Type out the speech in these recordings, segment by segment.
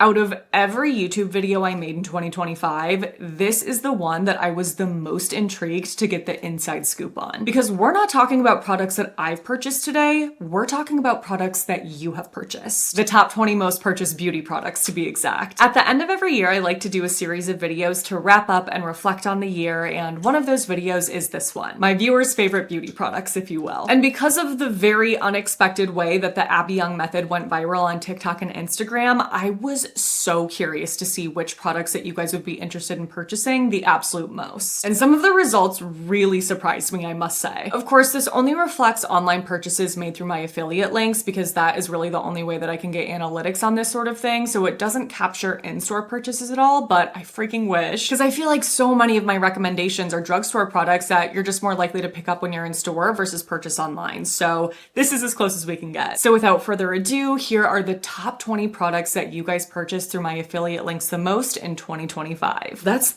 Out of every YouTube video I made in 2025, this is the one that I was the most intrigued to get the inside scoop on. Because we're not talking about products that I've purchased today, we're talking about products that you have purchased. The top 20 most purchased beauty products, to be exact. At the end of every year, I like to do a series of videos to wrap up and reflect on the year, and one of those videos is this one. My viewers' favorite beauty products, if you will. And because of the very unexpected way that the Abbey Young method went viral on TikTok and Instagram, I was so curious to see which products that you guys would be interested in purchasing the absolute most. And some of the results really surprised me, I must say. Of course, this only reflects online purchases made through my affiliate links because that is really the only way that I can get analytics on this sort of thing, so it doesn't capture in-store purchases at all, but I freaking wish. Because I feel like so many of my recommendations are drugstore products that you're just more likely to pick up when you're in store versus purchase online. So this is as close as we can get. So without further ado, here are the top 20 products that you guys purchased through my affiliate links the most in 2025. That's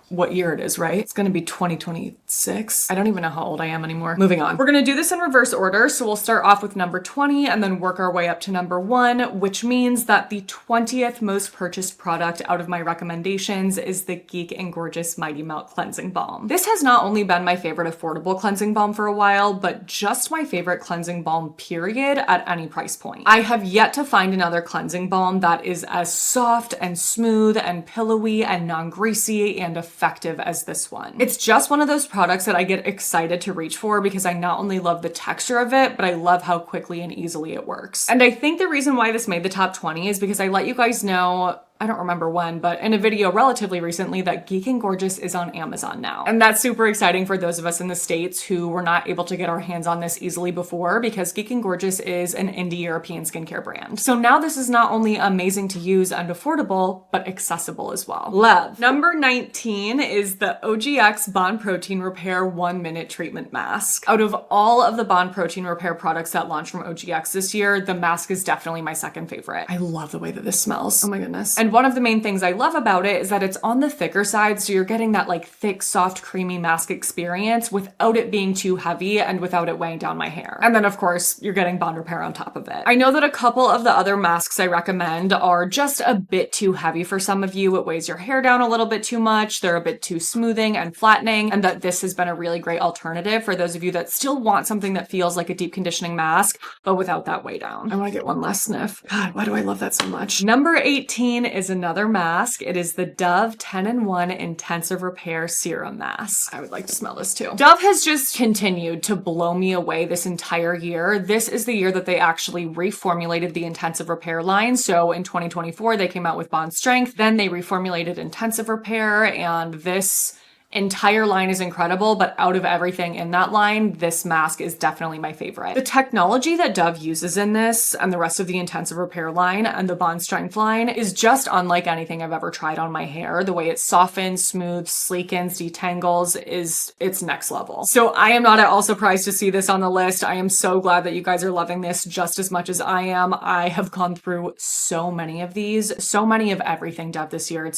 what year it is, right? It's gonna be 2026. I don't even know how old I am anymore. Moving on. We're gonna do this in reverse order. So we'll start off with number 20 and then work our way up to number 1, which means that the 20th most purchased product out of my recommendations is the Geek and Gorgeous Mighty Melt Cleansing Balm. This has not only been my favorite affordable cleansing balm for a while, but just my favorite cleansing balm period at any price point. I have yet to find another cleansing balm that is as soft and smooth and pillowy and non-greasy and effective as this one. It's just one of those products that I get excited to reach for because I not only love the texture of it, but I love how quickly and easily it works. And I think the reason why this made the top 20 is because I let you guys know, I don't remember when, but in a video relatively recently, that Geek and Gorgeous is on Amazon now. And that's super exciting for those of us in the States who were not able to get our hands on this easily before, because Geek and Gorgeous is an indie European skincare brand. So now this is not only amazing to use and affordable, but accessible as well. Love. Number 19 is the OGX Bond Protein Repair 1-Minute Treatment Mask. Out of all of the Bond Protein Repair products that launched from OGX this year, the mask is definitely my second favorite. I love the way that this smells. Oh my goodness. And one of the main things I love about it is that it's on the thicker side, so you're getting that like thick, soft, creamy mask experience without it being too heavy and without it weighing down my hair. And then of course, you're getting bond repair on top of it. I know that a couple of the other masks I recommend are just a bit too heavy for some of you. It weighs your hair down a little bit too much. They're a bit too smoothing and flattening, and that this has been a really great alternative for those of you that still want something that feels like a deep conditioning mask, but without that weigh down. I want to get one last sniff. God, why do I love that so much? Number 18 is another mask. It is the Dove 10-in-1 Intensive Repair Serum Mask. I would like to smell this too. Dove has just continued to blow me away this entire year. This is the year that they actually reformulated the Intensive Repair line. So in 2024, they came out with Bond Strength, then they reformulated Intensive Repair, and this entire line is incredible, but out of everything in that line, this mask is definitely my favorite. The technology that Dove uses in this and the rest of the Intensive Repair line and the Bond Strength line is just unlike anything I've ever tried on my hair. The way it softens, smooths, sleekens, detangles it's next level. So I am not at all surprised to see this on the list. I am so glad that you guys are loving this just as much as I am. I have gone through so many of these, so many of everything Dove this year.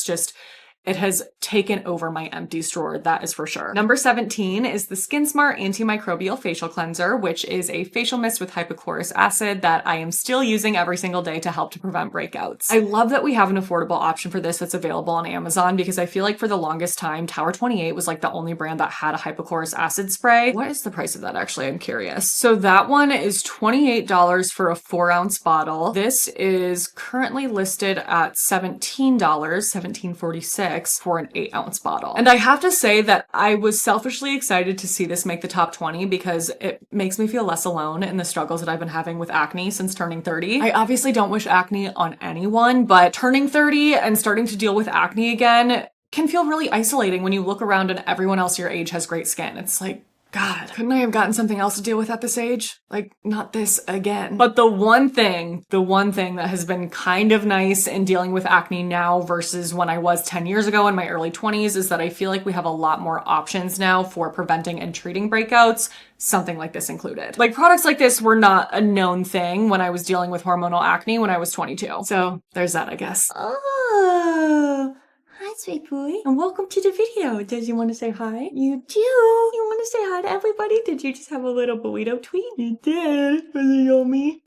It has taken over my empty drawer, that is for sure. Number 17 is the Skin Smart Antimicrobial Facial Cleanser, which is a facial mist with hypochlorous acid that I am still using every single day to help to prevent breakouts. I love that we have an affordable option for this that's available on Amazon, because I feel like for the longest time, Tower 28 was like the only brand that had a hypochlorous acid spray. What is the price of that actually? I'm curious. So that one is $28 for a 4-ounce bottle. This is currently listed at $17, $17.46. For an 8-ounce bottle. And I have to say that I was selfishly excited to see this make the top 20 because it makes me feel less alone in the struggles that I've been having with acne since turning 30. I obviously don't wish acne on anyone, but turning 30 and starting to deal with acne again can feel really isolating when you look around and everyone else your age has great skin. It's like, God, couldn't I have gotten something else to deal with at this age? Like, not this again. But the one thing that has been kind of nice in dealing with acne now versus when I was 10 years ago in my early 20s is that I feel like we have a lot more options now for preventing and treating breakouts, something like this included. Like, products like this were not a known thing when I was dealing with hormonal acne when I was 22. So there's that, I guess. Oh. Hi, sweet boy. And welcome to the video. Did you want to say hi? You do? You want to say hi to everybody? Did you just have a little burrito tweet? You did. Was it yummy?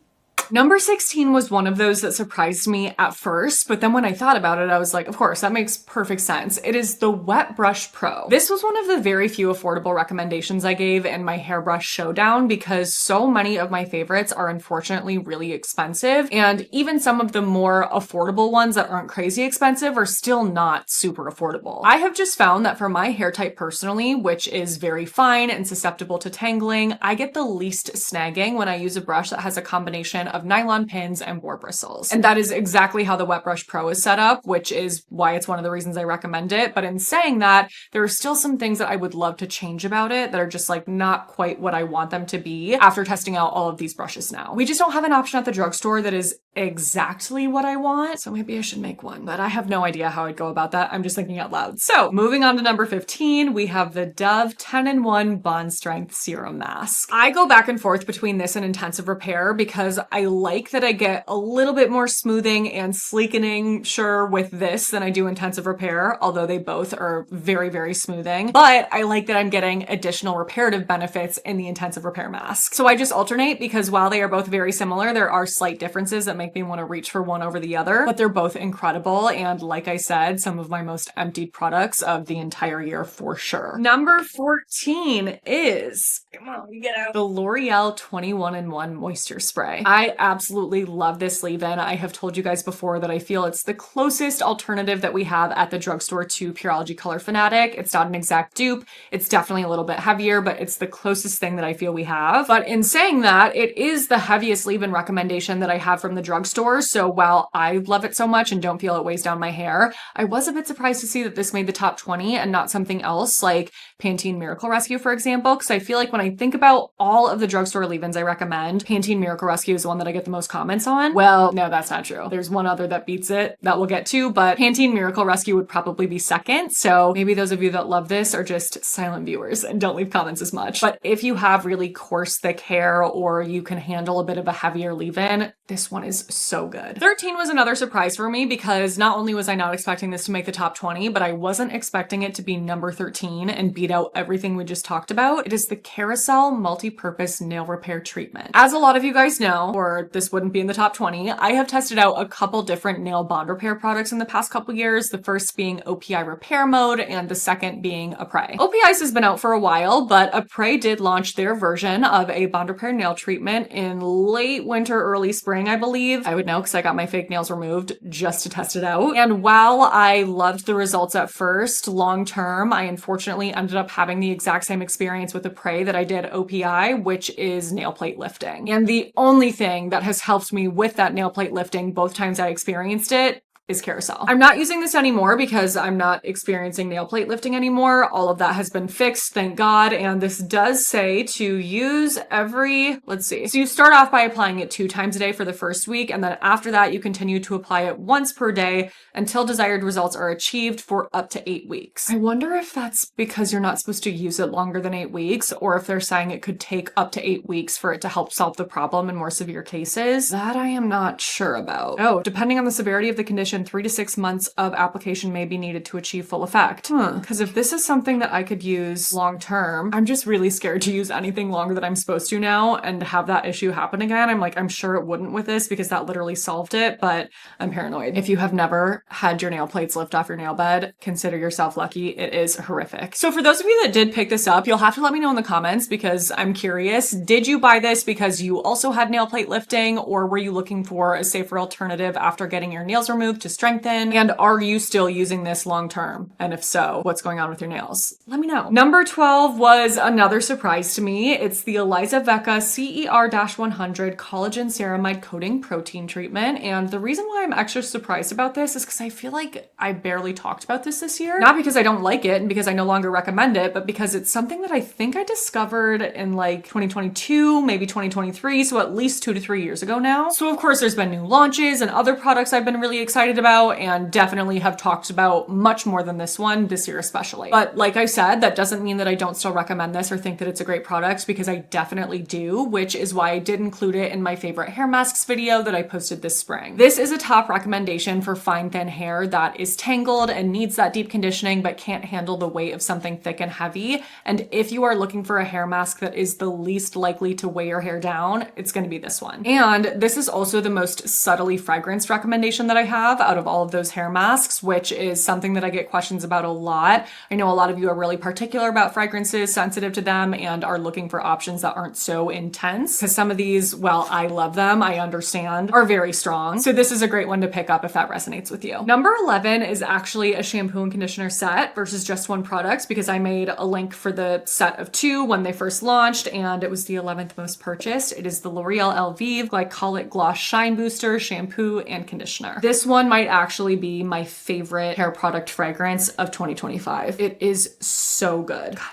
Number 16 was one of those that surprised me at first, but then when I thought about it, I was like, of course, that makes perfect sense. It is the Wet Brush Pro. This was one of the very few affordable recommendations I gave in my hairbrush showdown because so many of my favorites are unfortunately really expensive, and even some of the more affordable ones that aren't crazy expensive are still not super affordable. I have just found that for my hair type personally, which is very fine and susceptible to tangling, I get the least snagging when I use a brush that has a combination of nylon pins and boar bristles. And that is exactly how the Wet Brush Pro is set up, which is why it's one of the reasons I recommend it. But in saying that, there are still some things that I would love to change about it that are just like not quite what I want them to be after testing out all of these brushes now. We just don't have an option at the drugstore that is exactly what I want, so maybe I should make one, but I have no idea how I'd go about that. I'm just thinking out loud. So moving on to number 15, we have the Dove 10-in-1 Bond Strength Serum Mask. I go back and forth between this and intensive repair because I like that I get a little bit more smoothing and sleekening, sure, with this than I do intensive repair, although they both are very, very smoothing. But I like that I'm getting additional reparative benefits in the intensive repair mask. So I just alternate because while they are both very similar, there are slight differences that make me want to reach for one over the other, but they're both incredible. And like I said, some of my most emptied products of the entire year for sure. Number 14 is, come on, get out, the L'Oreal 21-in-1 Moisture Spray. I absolutely love this leave-in. I have told you guys before that I feel it's the closest alternative that we have at the drugstore to Pureology Color Fanatic. It's not an exact dupe. It's definitely a little bit heavier, but it's the closest thing that I feel we have. But in saying that, it is the heaviest leave-in recommendation that I have from the drugstore. So while I love it so much and don't feel it weighs down my hair, I was a bit surprised to see that this made the top 20 and not something else like Pantene Miracle Rescue, for example, because I feel like when I think about all of the drugstore leave-ins I recommend, Pantene Miracle Rescue is the one that I get the most comments on. Well, no, that's not true. There's one other that beats it that we'll get to, but Pantene Miracle Rescue would probably be second. So maybe those of you that love this are just silent viewers and don't leave comments as much. But if you have really coarse, thick hair or you can handle a bit of a heavier leave-in, this one is so good. 13 was another surprise for me because not only was I not expecting this to make the top 20, but I wasn't expecting it to be number 13 and beat out everything we just talked about. It is the Carousel Multi-Purpose Nail Repair Treatment. As a lot of you guys know, or this wouldn't be in the top 20, I have tested out a couple different nail bond repair products in the past couple years, the first being OPI Repair Mode and the second being Apres. OPI's has been out for a while, but Apres did launch their version of a bond repair nail treatment in late winter, early spring, I believe. I would know because I got my fake nails removed just to test it out. And while I loved the results at first, long term, I unfortunately ended up having the exact same experience with Apres that I did OPI, which is nail plate lifting. And the only thing that has helped me with that nail plate lifting both times I experienced it is Carousel. I'm not using this anymore because I'm not experiencing nail plate lifting anymore. All of that has been fixed, thank God. And this does say to use every, let's see. So you start off by applying it 2 times a day for the first week. And then after that, you continue to apply it once per day until desired results are achieved for up to 8 weeks. I wonder if that's because you're not supposed to use it longer than 8 weeks, or if they're saying it could take up to 8 weeks for it to help solve the problem in more severe cases. That I am not sure about. Oh, depending on the severity of the condition, 3 to 6 months of application may be needed to achieve full effect. Because if this is something that I could use long term, I'm just really scared to use anything longer than I'm supposed to now and have that issue happen again. I'm like, I'm sure it wouldn't with this because that literally solved it, but I'm paranoid. If you have never had your nail plates lift off your nail bed, consider yourself lucky. It is horrific. So for those of you that did pick this up, you'll have to let me know in the comments because I'm curious. Did you buy this because you also had nail plate lifting, or were you looking for a safer alternative after getting your nails removed to strengthen? And are you still using this long term? And if so, what's going on with your nails? Let me know. Number 12 was another surprise to me. It's the Eliza Vecca CER-100 Collagen Ceramide Coating Protein Treatment. And the reason why I'm extra surprised about this is because I feel like I barely talked about this year. Not because I don't like it and because I no longer recommend it, but because it's something that I think I discovered in like 2022, maybe 2023. So at least 2 to 3 years ago now. So of course there's been new launches and other products I've been really excited excited about and definitely have talked about much more than this one this year especially. But like I said, that doesn't mean that I don't still recommend this or think that it's a great product, because I definitely do, which is why I did include it in my favorite hair masks video that I posted this spring. This is a top recommendation for fine thin hair that is tangled and needs that deep conditioning but can't handle the weight of something thick and heavy. And if you are looking for a hair mask that is the least likely to weigh your hair down, it's going to be this one. And this is also the most subtly fragranced recommendation that I have out of all of those hair masks, which is something that I get questions about a lot. I know a lot of you are really particular about fragrances, sensitive to them, and are looking for options that aren't so intense, because some of these, well, I love them, I understand, are very strong. So this is a great one to pick up if that resonates with you. Number 11 is actually a shampoo and conditioner set versus just one product, because I made a link for the set of 2 when they first launched, and it was the 11th most purchased. It is the L'Oreal Elvive Glycolic Gloss Shine Booster Shampoo and Conditioner. This one might actually be my favorite hair product fragrance of 2025. It is so good. God,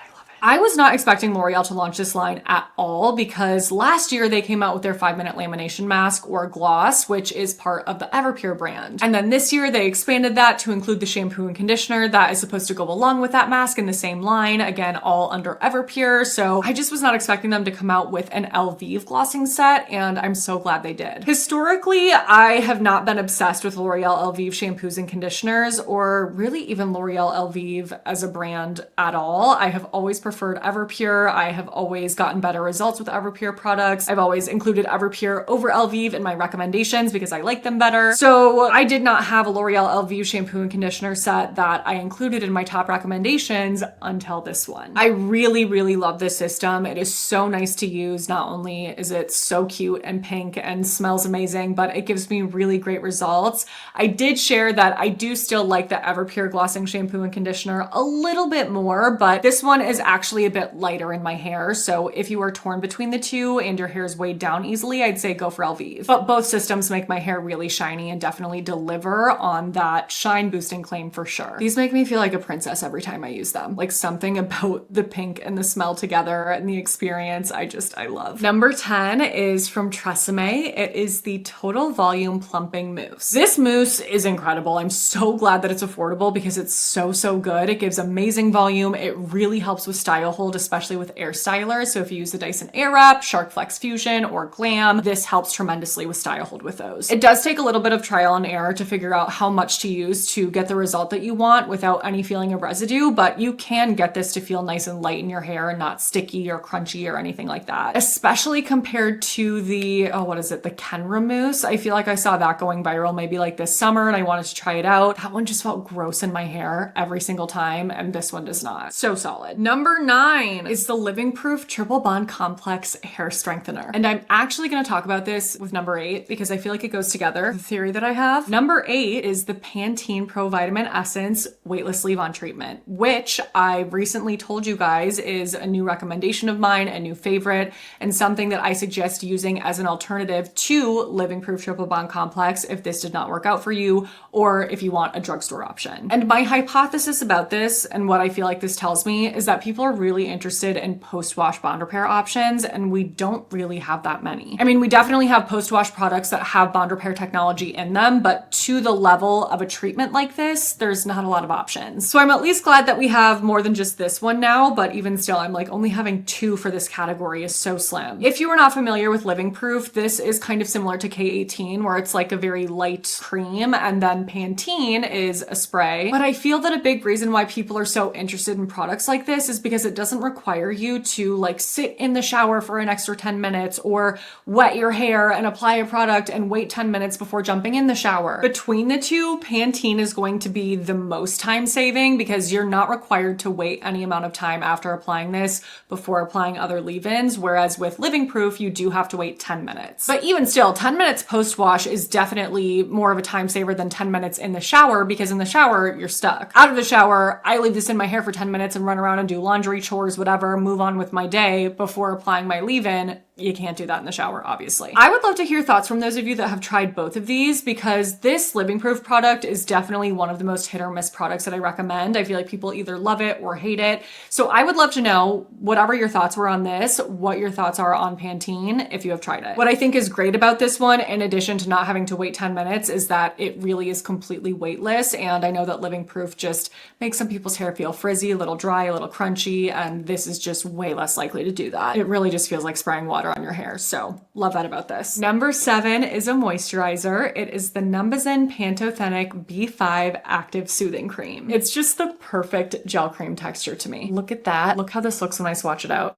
I was not expecting L'Oreal to launch this line at all, because last year they came out with their 5-minute lamination mask or gloss, which is part of the Everpure brand. And then this year they expanded that to include the shampoo and conditioner that is supposed to go along with that mask in the same line, again, all under Everpure. So I just was not expecting them to come out with an Elvive glossing set, and I'm so glad they did. Historically, I have not been obsessed with L'Oreal Elvive shampoos and conditioners, or really even L'Oreal Elvive as a brand at all. I have always preferred Everpure. I have always gotten better results with Everpure products. I've always included Everpure over Elvive in my recommendations because I like them better. So I did not have a L'Oreal Elvive shampoo and conditioner set that I included in my top recommendations until this one. I really, really love this system. It is so nice to use. Not only is it so cute and pink and smells amazing, but it gives me really great results. I did share that I do still like the Everpure glossing shampoo and conditioner a little bit more, but this one is actually a bit lighter in my hair. So if you are torn between the two and your hair is weighed down easily, I'd say go for Elvive. But both systems make my hair really shiny and definitely deliver on that shine boosting claim for sure. These make me feel like a princess every time I use them. Like, something about the pink and the smell together and the experience, I love. Number 10 is from Tresemme. It is the Total Volume Plumping Mousse. This mousse is incredible. I'm so glad that it's affordable because it's so good. It gives amazing volume. It really helps with style hold, especially with air stylers. So if you use the Dyson Airwrap, Shark Flex Fusion, or Glam, this helps tremendously with style hold with those. It does take a little bit of trial and error to figure out how much to use to get the result that you want without any feeling of residue, but you can get this to feel nice and light in your hair and not sticky or crunchy or anything like that. Especially compared to the, the Kenra mousse. I feel like I saw that going viral maybe like this summer and I wanted to try it out. That one just felt gross in my hair every single time, and this one does not. So solid. Number 9 is the Living Proof Triple Bond Complex Hair Strengthener. And I'm actually going to talk about this with number 8 because I feel like it goes together, the theory that I have. Number 8 is the Pantene Pro Vitamin Essence Weightless Leave-On Treatment, which I recently told you guys is a new recommendation of mine, a new favorite, and something that I suggest using as an alternative to Living Proof Triple Bond Complex if this did not work out for you, or if you want a drugstore option. And my hypothesis about this, and what I feel like this tells me, is that people are really interested in post-wash bond repair options, and we don't really have that many. I mean, we definitely have post-wash products that have bond repair technology in them, but to the level of a treatment like this, there's not a lot of options. So I'm at least glad that we have more than just this one now, but even still, I'm like, only having 2 for this category is so slim. If you are not familiar with Living Proof, this is kind of similar to K18, where it's like a very light cream, and then Pantene is a spray. But I feel that a big reason why people are so interested in products like this is because it doesn't require you to like sit in the shower for an extra 10 minutes or wet your hair and apply a product and wait 10 minutes before jumping in the shower. Between the two, Pantene is going to be the most time saving because you're not required to wait any amount of time after applying this before applying other leave-ins, whereas with Living Proof, you do have to wait 10 minutes. But even still, 10 minutes post-wash is definitely more of a time saver than 10 minutes in the shower, because in the shower, you're stuck. Out of the shower, I leave this in my hair for 10 minutes and run around and do laundry, chores, whatever, move on with my day before applying my leave-in you can't do that in the shower, obviously. I would love to hear thoughts from those of you that have tried both of these, because this Living Proof product is definitely one of the most hit or miss products that I recommend. I feel like people either love it or hate it. So I would love to know whatever your thoughts were on this, what your thoughts are on Pantene if you have tried it. What I think is great about this one, in addition to not having to wait 10 minutes, is that it really is completely weightless. And I know that Living Proof just makes some people's hair feel frizzy, a little dry, a little crunchy, and this is just way less likely to do that. It really just feels like spraying water on your hair. So love that about this. Number 7 is a moisturizer. It is the Numbazin Pantothenic B5 Active Soothing Cream. It's just the perfect gel cream texture to me. Look at that. Look how this looks when I swatch it out.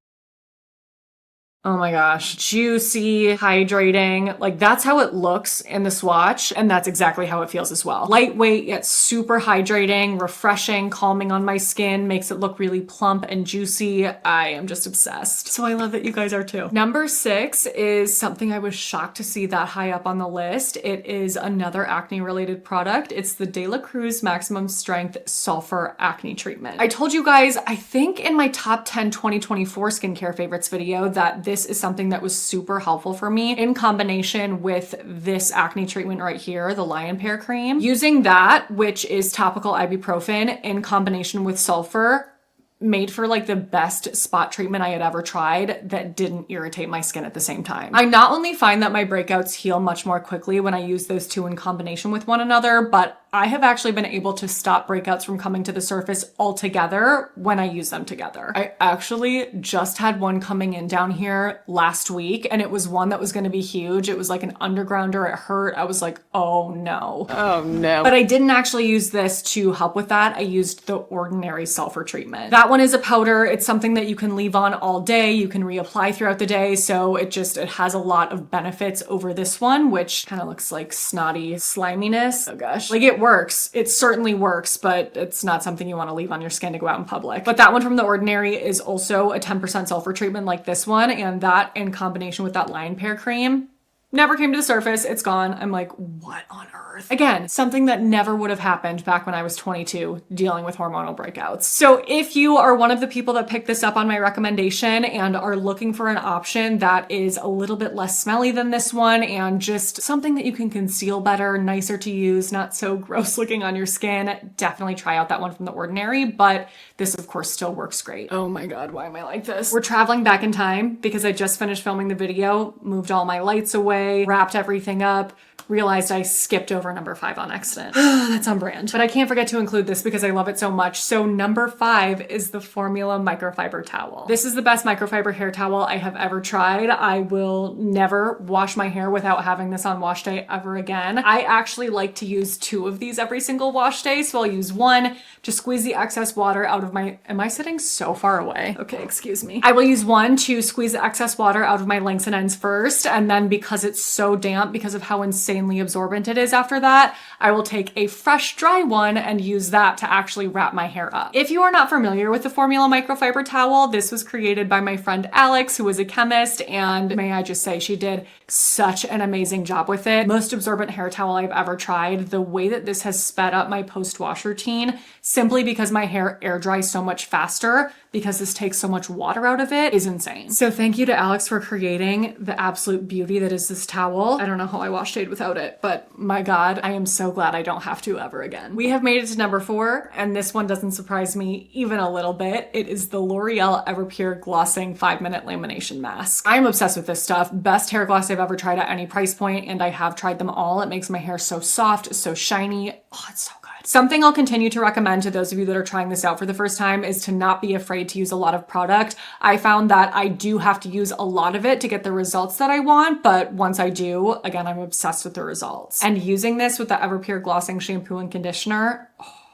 Oh my gosh, juicy, hydrating. Like that's how it looks in the swatch, and that's exactly how it feels as well. Lightweight, yet super hydrating, refreshing, calming on my skin, makes it look really plump and juicy. I am just obsessed. So I love that you guys are too. Number 6 is something I was shocked to see that high up on the list. It is another acne related product. It's the De La Cruz Maximum Strength Sulfur Acne Treatment. I told you guys, I think in my top 10 2024 skincare favorites video, that this is something that was super helpful for me in combination with this acne treatment right here, the Lion Pear Cream. Using that, which is topical ibuprofen in combination with sulfur, made for like the best spot treatment I had ever tried that didn't irritate my skin at the same time. I not only find that my breakouts heal much more quickly when I use those two in combination with one another, but I have actually been able to stop breakouts from coming to the surface altogether when I use them together. I actually just had one coming in down here last week, and it was one that was going to be huge. It was like an undergrounder. It hurt. I was like, oh no. Oh no. But I didn't actually use this to help with that. I used the ordinary sulfur treatment. That one is a powder. It's something that you can leave on all day. You can reapply throughout the day. So it has a lot of benefits over this one, which kind of looks like snotty sliminess. Oh gosh. Like it works. It certainly works, but it's not something you want to leave on your skin to go out in public. But that one from The Ordinary is also a 10% sulfur treatment like this one. And that in combination with that Lion Pear Cream, never came to the surface. It's gone. I'm like, what on earth? Again, something that never would have happened back when I was 22 dealing with hormonal breakouts. So if you are one of the people that picked this up on my recommendation and are looking for an option that is a little bit less smelly than this one and just something that you can conceal better, nicer to use, not so gross looking on your skin, definitely try out that one from The Ordinary. But this of course still works great. Oh my God, why am I like this? We're traveling back in time because I just finished filming the video, moved all my lights away, wrapped everything up, realized I skipped over number 5 on accident. That's on brand. But I can't forget to include this because I love it so much. So number 5 is the Formula Microfiber Towel. This is the best microfiber hair towel I have ever tried. I will never wash my hair without having this on wash day ever again. I actually like to use 2 of these every single wash day. So I'll use one to squeeze the excess water out of my, am I sitting so far away? Okay, excuse me. I will use one to squeeze the excess water out of my lengths and ends first. And then because it's so damp, because of how insanely absorbent it is after that, I will take a fresh dry one and use that to actually wrap my hair up. If you are not familiar with the Formula Microfiber Towel, this was created by my friend Alex, who is a chemist, and may I just say she did such an amazing job with it. Most absorbent hair towel I've ever tried. The way that this has sped up my post-wash routine, simply because my hair air dries so much faster because this takes so much water out of it, is insane. So thank you to Alex for creating the absolute beauty that is this towel. I don't know how I wash day without it, but my God, I am so glad I don't have to ever again. We have made it to number 4, and this one doesn't surprise me even a little bit. It is the L'Oreal Everpure Glossing 5-Minute Lamination Mask. I'm obsessed with this stuff. Best hair gloss I've ever tried at any price point, and I have tried them all. It makes my hair so soft, so shiny. Oh, it's so good. Something I'll continue to recommend to those of you that are trying this out for the first time is to not be afraid to use a lot of product. I found that I do have to use a lot of it to get the results that I want, but once I do, again, I'm obsessed with the results. And using this with the Everpure Glossing Shampoo and Conditioner,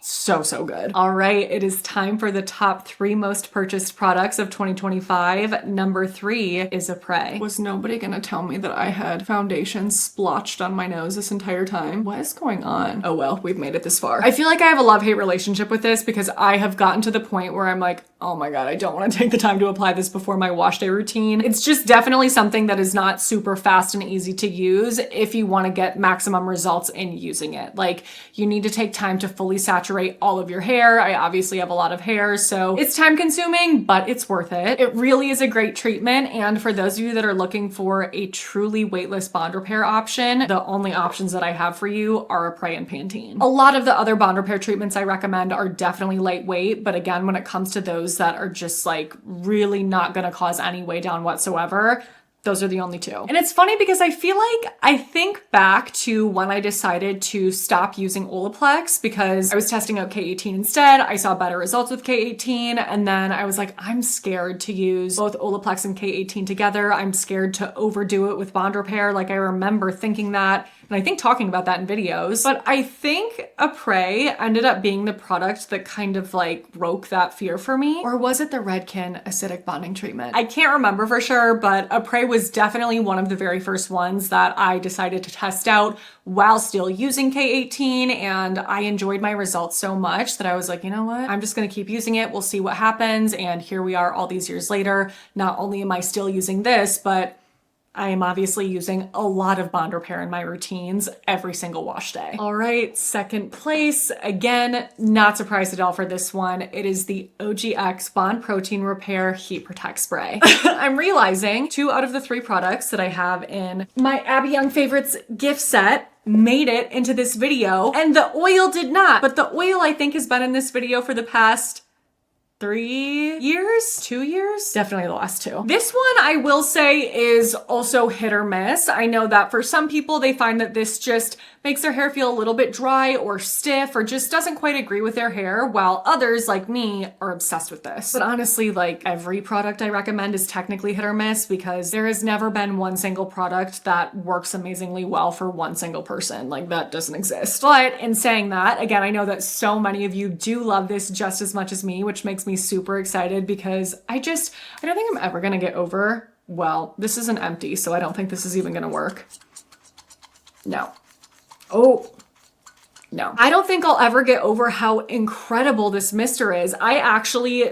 so good. All right, it is time for the top 3 most purchased products of 2025. Number 3 is a Prey. Was nobody gonna tell me that I had foundation splotched on my nose this entire time? What is going on? Oh well, we've made it this far. I feel like I have a love-hate relationship with this because I have gotten to the point where I'm like, oh my God, I don't want to take the time to apply this before my wash day routine. It's just definitely something that is not super fast and easy to use if you want to get maximum results in using it. Like, you need to take time to fully saturate all of your hair. I obviously have a lot of hair, so it's time consuming, but it's worth it. It really is a great treatment. And for those of you that are looking for a truly weightless bond repair option, the only options that I have for you are a Prey and Pantene. A lot of the other bond repair treatments I recommend are definitely lightweight, but again, when it comes to those that are just like really not going to cause any weigh down whatsoever, those are the only two. And it's funny because I feel like I think back to when I decided to stop using Olaplex because I was testing out K18 instead. I saw better results with K18. And then I was like, I'm scared to use both Olaplex and K18 together. I'm scared to overdo it with bond repair. Like, I remember thinking that, and I think talking about that in videos, but I think a Prey ended up being the product that kind of like broke that fear for me. Or was it the Redken acidic bonding treatment? I can't remember for sure, but a Prey was definitely one of the very first ones that I decided to test out while still using K18, and I enjoyed my results so much that I was like, you know what? I'm just gonna keep using it. We'll see what happens. And here we are all these years later. Not only am I still using this, but I am obviously using a lot of bond repair in my routines every single wash day. All right, second place. Again, not surprised at all for this one. It is the OGX Bond Protein Repair Heat Protect Spray. I'm realizing 2 out of the 3 products that I have in my Abbey Young Favorites gift set made it into this video, and the oil did not. But the oil, I think, has been in this video for the past 3 years, 2 years, definitely the last 2. This one I will say is also hit or miss. I know that for some people, they find that this just makes their hair feel a little bit dry or stiff or just doesn't quite agree with their hair, while others like me are obsessed with this. But honestly, like, every product I recommend is technically hit or miss because there has never been one single product that works amazingly well for one single person. Like, that doesn't exist. But in saying that, again, I know that so many of you do love this just as much as me, which makes me super excited because I don't think I'm ever gonna get over, well, this isn't empty, so I don't think this is even gonna work. No. Oh, no. I don't think I'll ever get over how incredible this mister is.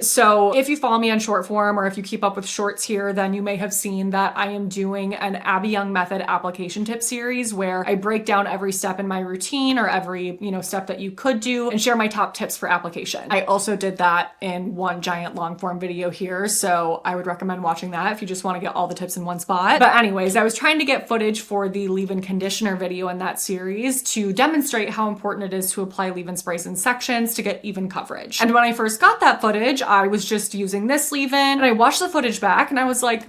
So if you follow me on short form or if you keep up with shorts here, then you may have seen that I am doing an Abbey Young Method application tip series where I break down every step in my routine or every, step that you could do and share my top tips for application. I also did that in one giant long form video here, so I would recommend watching that if you just want to get all the tips in one spot. But anyways, I was trying to get footage for the leave-in conditioner video in that series to demonstrate how important it is to apply leave-in sprays in sections to get even coverage. And when I first got that footage, I was just using this leave-in, and I watched the footage back and I was like,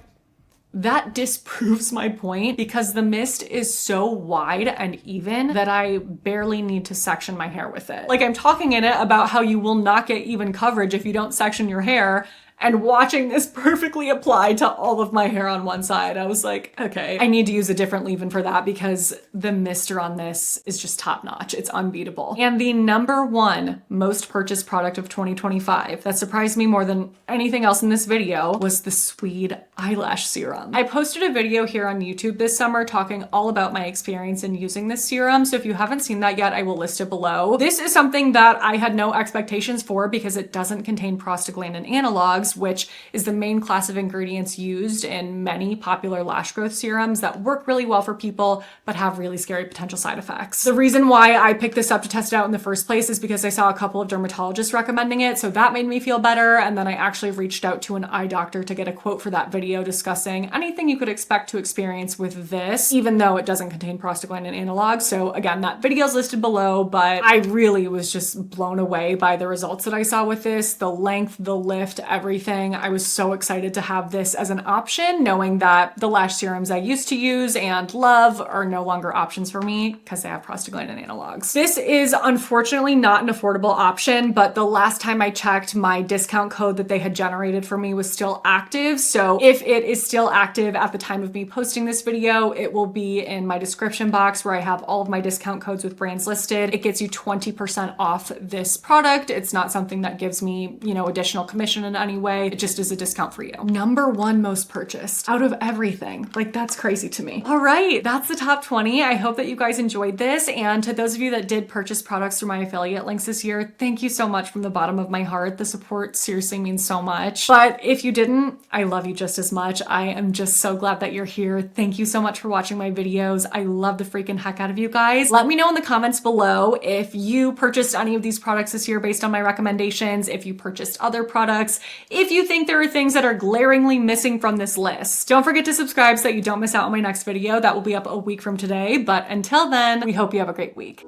that disproves my point because the mist is so wide and even that I barely need to section my hair with it. Like, I'm talking in it about how you will not get even coverage if you don't section your hair, and watching this perfectly apply to all of my hair on one side, I was like, okay, I need to use a different leave-in for that because the mister on this is just top notch. It's unbeatable. And the #1 most purchased product of 2025 that surprised me more than anything else in this video was the Swede Eyelash Serum. I posted a video here on YouTube this summer talking all about my experience in using this serum. So if you haven't seen that yet, I will list it below. This is something that I had no expectations for because it doesn't contain prostaglandin analogs, which is the main class of ingredients used in many popular lash growth serums that work really well for people, but have really scary potential side effects. The reason why I picked this up to test it out in the first place is because I saw a couple of dermatologists recommending it, so that made me feel better. And then I actually reached out to an eye doctor to get a quote for that video discussing anything you could expect to experience with this, even though it doesn't contain prostaglandin analogs. So again, that video is listed below, but I really was just blown away by the results that I saw with this, the length, the lift, everything. I was so excited to have this as an option, knowing that the lash serums I used to use and love are no longer options for me because they have prostaglandin analogs. This is unfortunately not an affordable option, but the last time I checked, my discount code that they had generated for me was still active. So if it is still active at the time of me posting this video, it will be in my description box where I have all of my discount codes with brands listed. It gets you 20% off this product. It's not something that gives me, additional commission in any anyway. It just is a discount for you. Number 1 most purchased out of everything. Like, that's crazy to me. All right, that's the top 20. I hope that you guys enjoyed this. And to those of you that did purchase products through my affiliate links this year, thank you so much from the bottom of my heart. The support seriously means so much. But if you didn't, I love you just as much. I am just so glad that you're here. Thank you so much for watching my videos. I love the freaking heck out of you guys. Let me know in the comments below if you purchased any of these products this year based on my recommendations, if you purchased other products, if you think there are things that are glaringly missing from this list. Don't forget to subscribe so that you don't miss out on my next video. That will be up a week from today. But until then, we hope you have a great week.